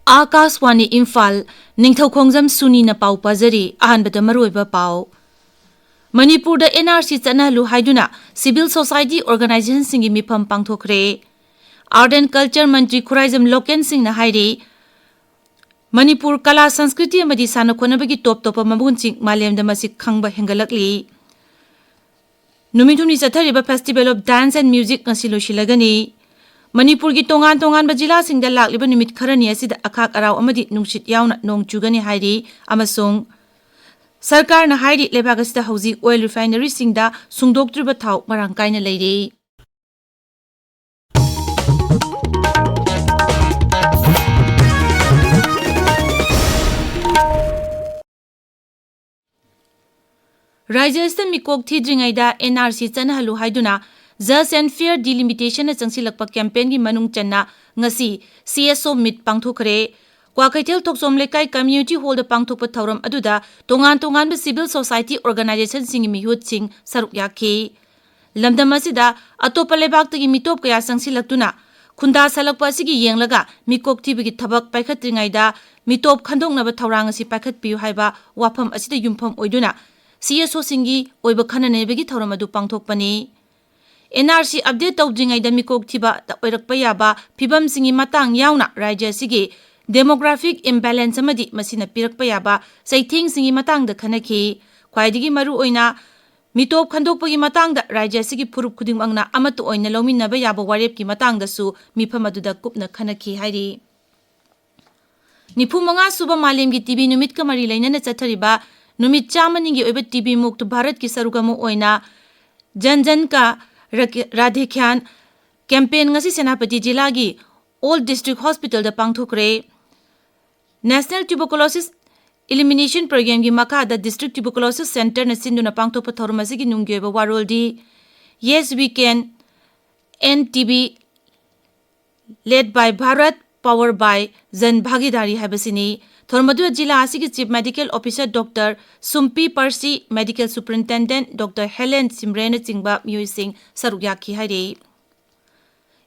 Akaswani Imphal Ningthoukhongjam Suni na pau pazari ahanbada maruiba pau. Manipur da NRC chanalu haiduna civil society organization singi mifam pangthokre. Art and Culture Mantri Khuraijam Loken Singh na hairi Manipur Kala Sanskriti amadi sanakhonabagi top topa mabunsing malemda masik khangba hengalakli. Numithumni chathariba Festival of Dance and Music ngasi losilagani. Manipur gi tongan bajila singda lakliba numit kharani asida akhak araw amadi nungsit yauna nong chugani hairi amasung sarkar na hairi lebak asida hauji oil refinery singda sungdoktriba thau marang kaina leiri. Raja mikok thidringaida NRC chanahalu haiduna Just and Fair Delimitation na changsilakpa campaign gi manung channa ngasi CSO meet pangthokre. Kwakaitel thoksom lekai community hall da pangthokpa thauram aduda tongan ba civil society organization singi mihut sing saruk yakhi. Lamdam asida atopa lebak tagi mitop kaya changsilaktuna khunda salakpa asigi yenglaga mikok thibigi thabak paikhatringaida mitop khandongnaba thaurang asi paikhatpiu haiba wafam asida yumpham oiduna CSO singi oiba khananebagi thauram adu pangthokpani. NRC update tawdringai da mikok thiba da oirakpa yaba phibam singi matang yauna rajya sigi demographic imbalance amadi masina pirakpa yaba saithing singi matang da khanaki khwaidigi maru oina mitop khandokpagi matang da rajya sigi phurup khuding angna amatu oina lominna ba yaba warep ki matang da su mifam adu da kupna khanaki hairi. Nifumanga suba malem gi TV numit kamari lainana chathariba numit chamaningi oiba TV mukt Bharat ki sarugamo oina jan ka Radhekyan campaign ngasi Senapati Jila gi Old District Hospital da pangthokre. National Tuberculosis Elimination Program gi makha da District Tuberculosis Center na sinduna pangthokpa thormasi gi nunggyoba waroldi Yes We Can End TB led by Bharat powered by Jan Bhagidari habasini. Thormadu Jila asigi Chief Medical Officer Dr. Sumpi Parsi, Medical Superintendent Dr. Helen Simren Chingba Musing Sarugyaki Hari.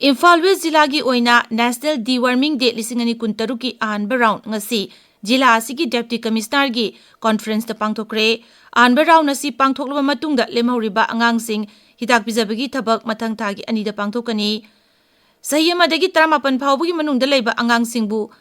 Imphal West Jila gi oina National Deworming Day lisingani kuntaruki ahanba round ngasi Jila asigi Deputy Commissioner gi conference da pangthokre. Ahanba round nasi pangthoklaba matungda lemhauriba angangsing hidak pijabagi thabak mathang thagi anida pangthokani. Sahi amadagi 38 phawbugi manungda leiba angangsingbu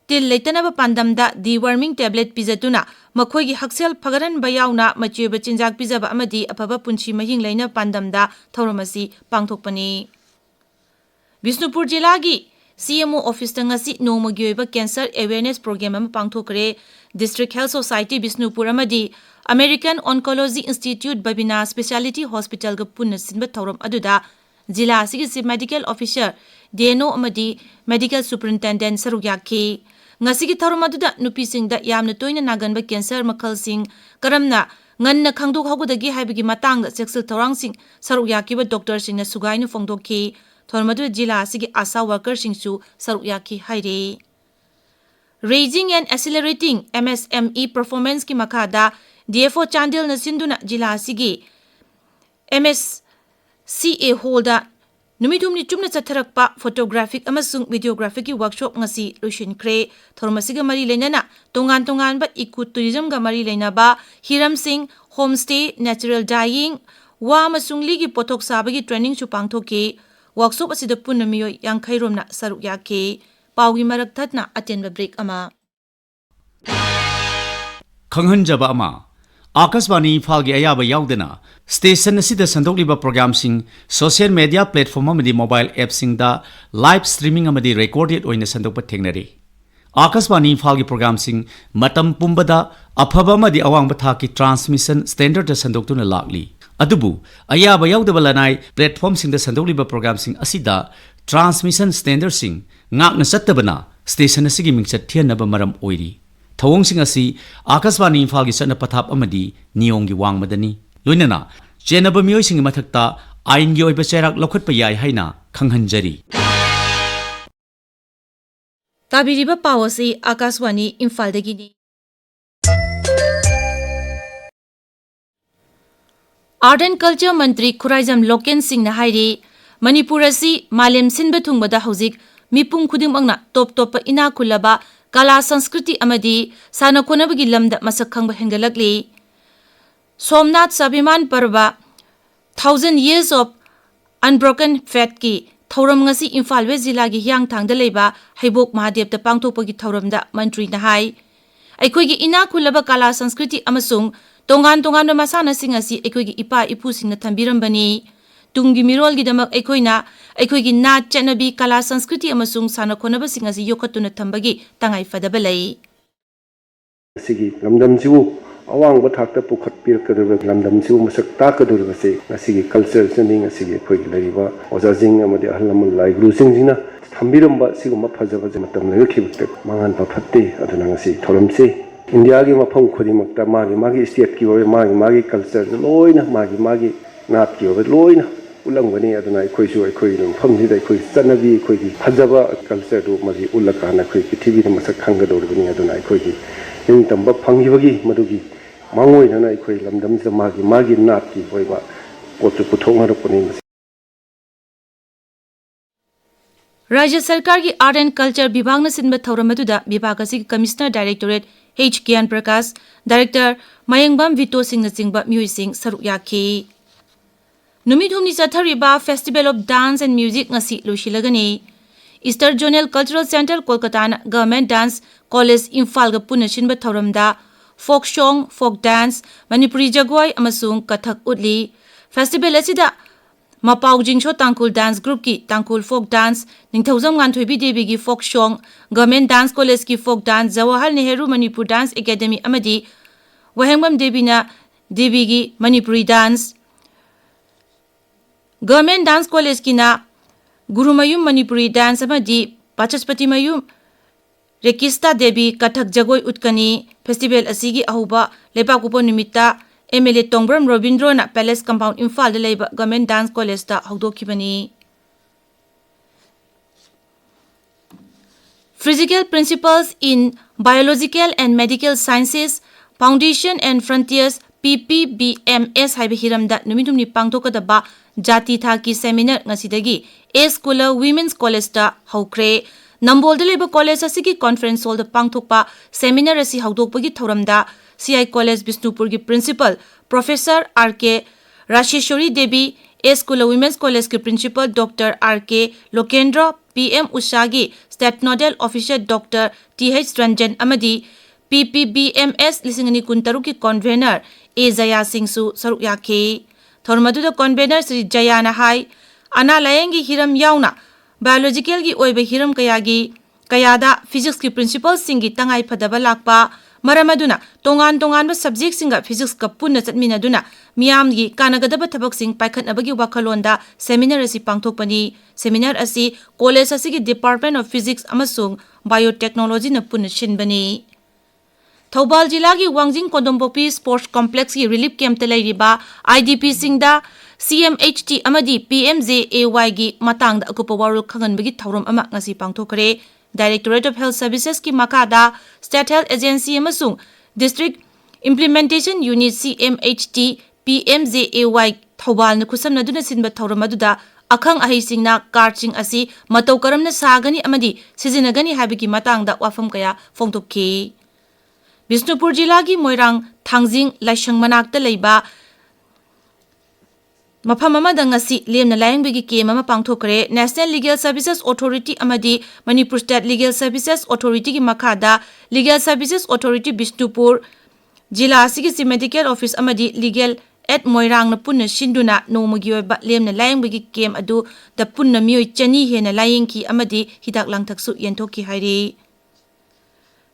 Til leitanaba pandamda deworming tablet pizatuna makhoigi haksel phagaran bayauna machiba chinjak pizaba amadi apaba punchi mahing leina pandamda thauramasi pangthokpani. Bisnupur Jila gi CMO office tangasi nomagi oiba cancer awareness program ama pangthokre. District Health Society Bisnupur amadi American Oncology Institute Babina Specialty Hospital ga punna sinba thauram aduda Jila asigi Chief Medical Officer DNO amadi Medical Superintendent Sarugyaki. Ngasigi tharumaduda nupisingda yamna toina naganba cancer makhalsing karamna nganna khangdok hagudagi haibigi matangda sexual thorangsing sarukyakiba doctor singna sugainu phongdokhi. Thormadu Jila asigi asa worker singsu sarukyaki haire. Raising and accelerating MSME performance ki makhada DFO Chandil na sinduna Jila asigi MSCA holda Numitumni chumna chatharakpa photographic amasung videographic ki workshop ngasi loishinkre. Thormasiga mari leinana tongan ba ecotourism ga mari leinaba Hiram Singh homestay natural dyeing wa amasung ligi pothok sabagi training chu pangthoki. Workshop asida punna miyoi yangkhairomna saruk yake. Paugi marak thatna atenba break ama. Khongjam ama Akaswani Imphal gi ayaba yaudana station asida sandokliba program sing social media platform amadi mobile app sing da live streaming amadi recorded oina sandokpa thengnari. Akaswani Imphal gi program sing matam pumbada aphaba amadi awang batha ki transmission standard da sandoktuna lakli. Adubu ayaba yaudaba lanai platform sing da sandokliba program sing asida transmission standard sing ngakna sattabana station asigi mingchat thianaba maram oiri. Thawong sing asi Akaswani Imphal gi satna pathap amadi niyong gi wangmadani loinana chenaba miyoi sing mathakta ain gi oiba cherak lokhatpa yai haina khanghanjari. Tabiriba pawasi Akaswani Imphal dagini. Art and Culture Mantri Khuraijam Loken Singh na hairi Manipur asi malem sinba thungbada hojik mipum khudimangna top top ina khulaba kala sanskriti amadi sana khonabagi lamda masak khangba hengalakli Somnath Sabiman Parva 1000 years of unbroken faith ki thauram ngasi Imphal West Zilla gi Heirangkhongjam leiba Haibok Mahadev da pangthokpagi thauramda mantri na hai aikoi gi ina khulaba kala sanskriti amasung tongan tongan masana sing asi aikoi gi ipa ipu sing na thambirambani tunggi mirol gi damak aikoina aikoi gi na chanabi kala sanskriti amasung sana khonaba sing asi yokhatuna thambagi tangai fadaba lei sigi lamdamsiu awang bathakta pukhat pirkadurba lamdamsiu masak takadurba se asigi culture sending asigi khoi lariba ojajing amadi ahlamul lai guru singjina thambiramba siguma phajaba matam lagkhibte mangan pa phatte aduna ngasi thoramse india gi mafam khodimakta magi state ki oy magi culture loina magi nat ki oy loina ulangani aduna khoi rum famji dai khoi chanabi khoi gi phajaba culture du magi ulakana khoi prithibi da masak khangadorni aduna khoi gi ning tamba phangibagi madugi mangoi nana khoi lamdam sa magi nat ki oiba potu puthong harapani Rajya Sarkar ki Art and Culture Vibhag na sinba thauramatuda Vibhag asigi Commissioner Directorate H. Gyan Prakash, Director Mayangbam Vito Singh na chingba Mui Singh saruk yakhi. Numit humni chathariba Festival of Dance and Music ngasi losilagani. Eastern Zonal Cultural Center Kolkata na Government Dance College Imphal ga punna sinba thauramda folk song, folk dance, Manipuri jagoi amasung kathak utli. Festival asida Mapau Jingsho Tangkul Dance Group ki Tangkul Folk Dance, Ningthoukhongjam Devi ki Folk Song, Government Dance College ki Folk Dance, Jawaharlal Nehru Manipur Dance Academy amadi Wahengbam Devi na Devi ki Manipuri Dance. Government Dance College ki na Gurumayum Manipuri Dance amadi Pachaspati Mayum Rekista Devi Kathak Jagoi Utkani. Festival asigi ahuba Lepakupo Nimita MLA Tongbram Robindro na Palace Compound Imphal da leiba Government Dance College da haudokhibani. Physical Principles in Biological and Medical Sciences Foundation and Frontiers PPBMS haiba hiramda numitumni pangthokadaba jati thaki seminar ngasidagi A School Women's College da haukre. Nambol da leiba college asigi conference hall da pangthokpa seminar asi haudokpagi thauramda CI College Bishnupur ki Principal Professor R.K. Rasheshwari Devi, A School Women's College ki Principal Dr. R.K. Lokendra, PM Ushagi, State Nodal Officer Dr. T.H. Ranjan Amadi, PPBMS Lisingani Kuntaru ki Convener A. Jaya Singh Su Saruk Yakhe. Thormadu da Convener Sri Jaya Nahai, Ana Layengi Hiram Yauna, Biological ki Oibe Hiram Kayada Physics ki Principal Singi Tangai Padaba Lakpa, Maramaduna, tongan subject singa physics ka punna chatminaduna miyam gi kanagadaba thabak sing paikhatnabagi wakhalonda seminar asi pangthokpani. Seminar asi college asigi Department of Physics amasung Biotechnology na punna shinbani. Thoubal jila gi Wangjing Kondompopi Sports Complex gi relief camp ta leiriba IDP singda CMHT amadi PMJAY gi matangda akupa warul khanganbagi thauram ama ngasi pangthokre. Directorate of Health Services ki makada State Health Agency amasung District Implementation Unit CMHT PMJAY Thoubal na khusamnaduna sinba thauramadu akhang ahisingna karching asi matau karamna sagani amadi sizinagani habigi matangda wafam kaya phongtokhi. Bishnupur jila gi Moirang Thangjing Laishang manakta leiba Mafam amada ngasi lemna layingbagi kem ama pangthokre. National Legal Services Authority amadi Manipur State Legal Services Authority ki makada Legal Services Authority Bishnupur jila asigi si Medical Office amadi Legal at Moirang na punna shinduna nomagi oiba lemna layingbagi kem adu da punna mioi chani hena layingki amadi hidak langthaksu yentokki hairi.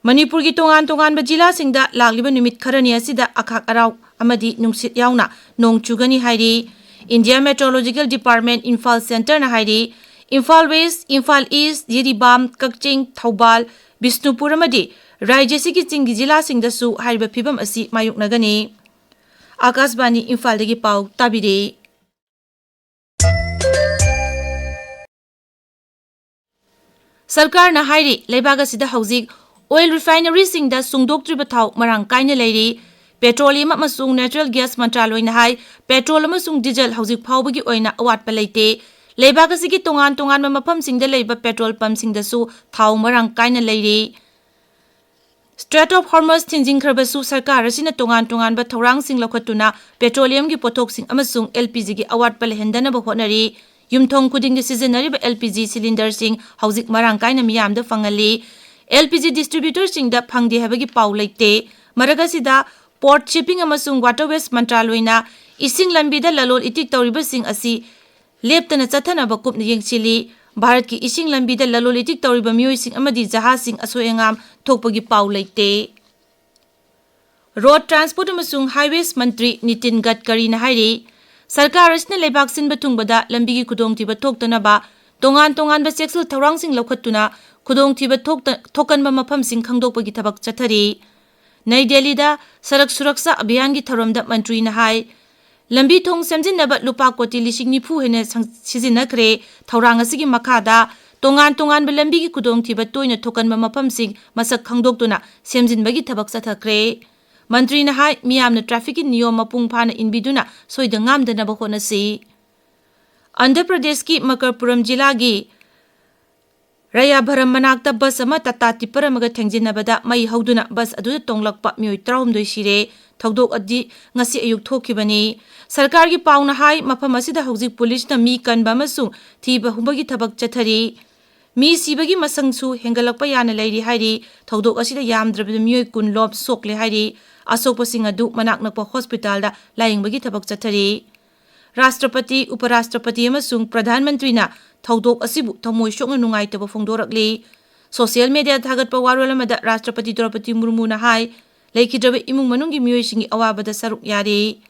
Manipur ki tongan ba jila singda lagliba numit kharani asida akhak arau amadi nungsit yauna nong chugani hairi. India Meteorological Department Imphal Center na hairi Imphal West, Imphal East, Jiribam, Kakching, Thoubal, Bishnupur amadi Rajya sigi chingi jila singdasu hariba phibam asi mayuknagani. Akashbani Imphal dagi pau tabire. Sarkar na hairi leibaga sida hauzik oil refinery singda sungdoktriba thau marang kaina leiri. Petroleum amasung natural gas mantraloy na hai petrol amasung diesel hauzik phawbagi oina awat palaite Leibak asigi tongan-tonganba mafamsingda leiba petrol pumpsingdasu thau marang kaina leiri. Strait of Hormuz thinjingkhrabasu sarkar asina tongan-tonganba thorangsing laukhatuna petroleum gi pothok amasung LPG gi awatpa lehendanaba hotnari. Yumthong kuding sizinariba LPG cylinder sing hauzik marang kaina miyamda fangali. LPG distributor singda phangdi habagi pau leite. Maragasida port shipping amasung waterways mantraloina ising lambida lalol itik tawriba sing asi leptana chathanaba kupna yengchili. Bharat ki ising lambida lalol itik tawriba miyoi sing amadi jahaz sing asoengam thokpagi pau leite. Road Transport amasung Highways Mantri Nitin Gadkari na hairi sarkar asna leibak sinba thungbada lambigi khudongthiba thoktanaba tongan-tonganba sexual thawrangsing laukhatuna khudongthiba thokanba mafamsing khangdokpagi thabak chathari. Nai Delhi da Sarak Suraksha Abhiyan gi tharamda mantri na hai lambi thong semjinaba lupa koti lising nifu hene sizinakre thaurang asigi makhada tongan-tonganba lambi gi khudongthiba toina thokanba mafamsing masak khangdoktuna semjinbagi thabak chathakre. Mantri na hai miyamna traffic niyom mapung phana inbiduna soida ngamdanaba honasi. Andhra Pradesh ki Makarpuram jila gi Rayabharam manakta bus ama tata tipper amaga thengjinabada mai hauduna bus aduda tonglakpa miyoi 36 sire thogdok adi ngasi ayuk thokhibani. Sarkar gi pauna hai mafam asida hojik police na mi kanba amasung thiba humbagi thabak chathari. Mi sibagi masangsu hengalakpa yana leiri hairi thogdok asida yamdrabada miyoi kun lob sokle hairi asokpasing adu manaknakpa hospital da layingbagi thabak chathari. Rashtrapati Uparashtrapati amasung Pradhan Mantri na thogdok asibu thamoi shokna nungaitaba phongdorakli. Social media thagatpa warol amada Rashtrapati Draupadi Murmu na hai leikidraba imung manunggi miyoisingi awabada saruk yari.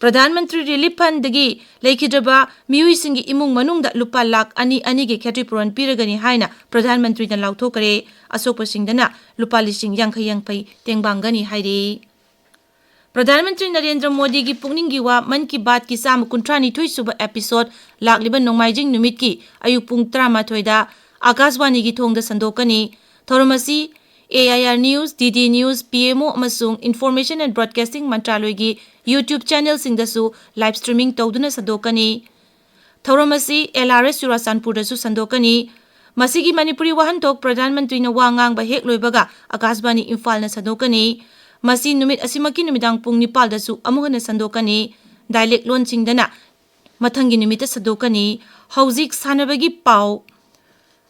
Pradhan Mantri Relief Fund dagi leikidraba miyoisingi imung manungda lupa lakh ani ge khatipuran piragani haina Pradhan Mantri na lauthokare asokpasingdana lupa lising yangkhai tengbangani hairi. Pradhan Mantri Narendra Modi ki pungningi wa Man ki Baat ki sam 138 suba episode lakliba nongmaijing numit ki ayuk pung 13 da Akashwani gi thongda sandokani. Thoramasi AIR News, DD News, PMO amasung Information and Broadcasting Mantraloy gi YouTube channel singdasu live streaming tawduna sandokani. Thoramasi LRS Surasanpur dasu sandokani. Masigi Manipuri wahantok Pradhan Mantri na wangang ba hek loibaga Akashwani Imphal na sandokani. Masi numit asimaki numidang pung nipal dasu amuhana sandokani. Dialect launching dana mathangi numita sandokani. Hauzik sanabagi pau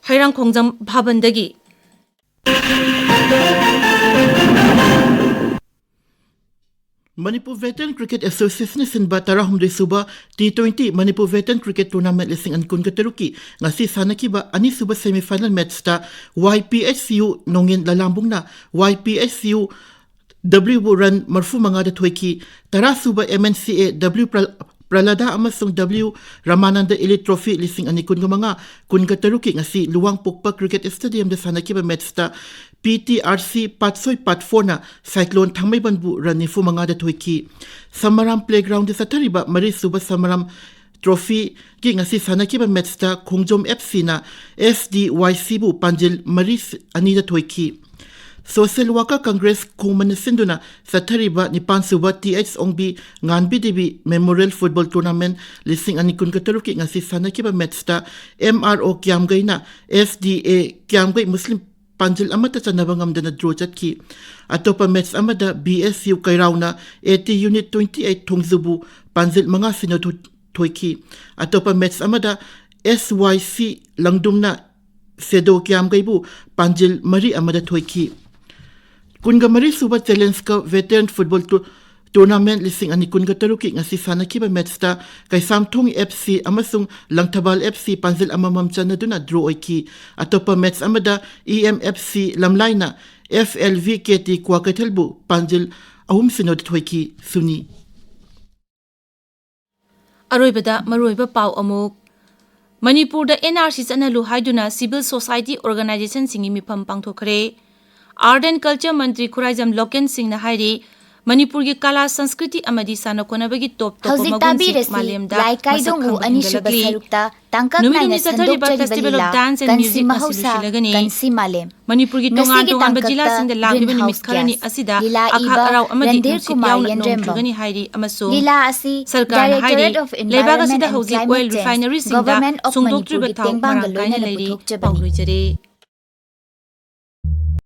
Heirangkhongjam Bhavan dagi. Manipur Veteran Cricket Association sinba tarahumdoi suba T20 Manipur Veteran Cricket Tournament lising an kun kataruki ngasi sanaki ba ani suba semi-final match ta YPSU nongin lalambung na YPSU W run marfu mangada thoiki tara suba MNCA W Pralada amasung W Ramananda Elite Trophy lising ani kun gamanga kun kataruki ngasi luang pokpa cricket stadium de sanaki ba match ta PTRC Patsoi Pat 4 na Cyclone Thangmai Banbu Ranifu Mangada Thoiki Samaram Playground de Satariba Mari Suba Samaram Trophy ki ngasi sanaki ba match ta Khongjam FC na SDYC bu Panjil Mari Anida Thoiki Social Worker Congress Kuman Sinduna Satariba Nipan Suba TH Ongbi Nganbi Debi Memorial Football Tournament lising ani kun kataruki ngasi sanaki ba match ta MRO Kyamgai na SDA Kyamgai Muslim Panjil amata chanabangam dana draw chatki atopa match amada BSU Kairauna 80 unit 28 thongzubu Panjil manga sino thoiki atopa match amada SYC Langdumna Sedo Kyam Gaibu Panjil Mari amada thoiki kunga Mari Suba Challenge ka Veteran Football Tournament lising ani kun kataruki ngasi sanaki ba match ta kay Samthong FC amasung Langthabal FC Panjil amamam chana duna draw oiki atopa match amada EMFC Lamlaina FLV KT Kwakathelbu Panjil ahum sinod thoiki Suni Aroibada maroiba pau amuk Manipur da NRC chanalu haiduna Civil Society Organization singi mifam pangthokre Art and Culture Mantri Khuraijam Loken Singh na hairi Manipur की कला संस्कृति अमदी सानो कोनबगी top top मगुन मालेमदा लाइकाइदोंग अनिशुब सरुक्ता तांकक नाइना festival of dance and music मसिलगनी कंसी मालेम मणिपुर की तोंगान तोंगान जिला सिंह लागिबे निमित खरनी असिदा आखा अराव अमदी नुसित यावना नोंथुगनी हाइरी अमसो लीला असि सरकार हाइरी लेबाग असिदा हौजिक ऑयल रिफाइनरी सिंह दा सुंगदोक्त्रिबा थाव मरांग कायना लेरी पाउलुजरे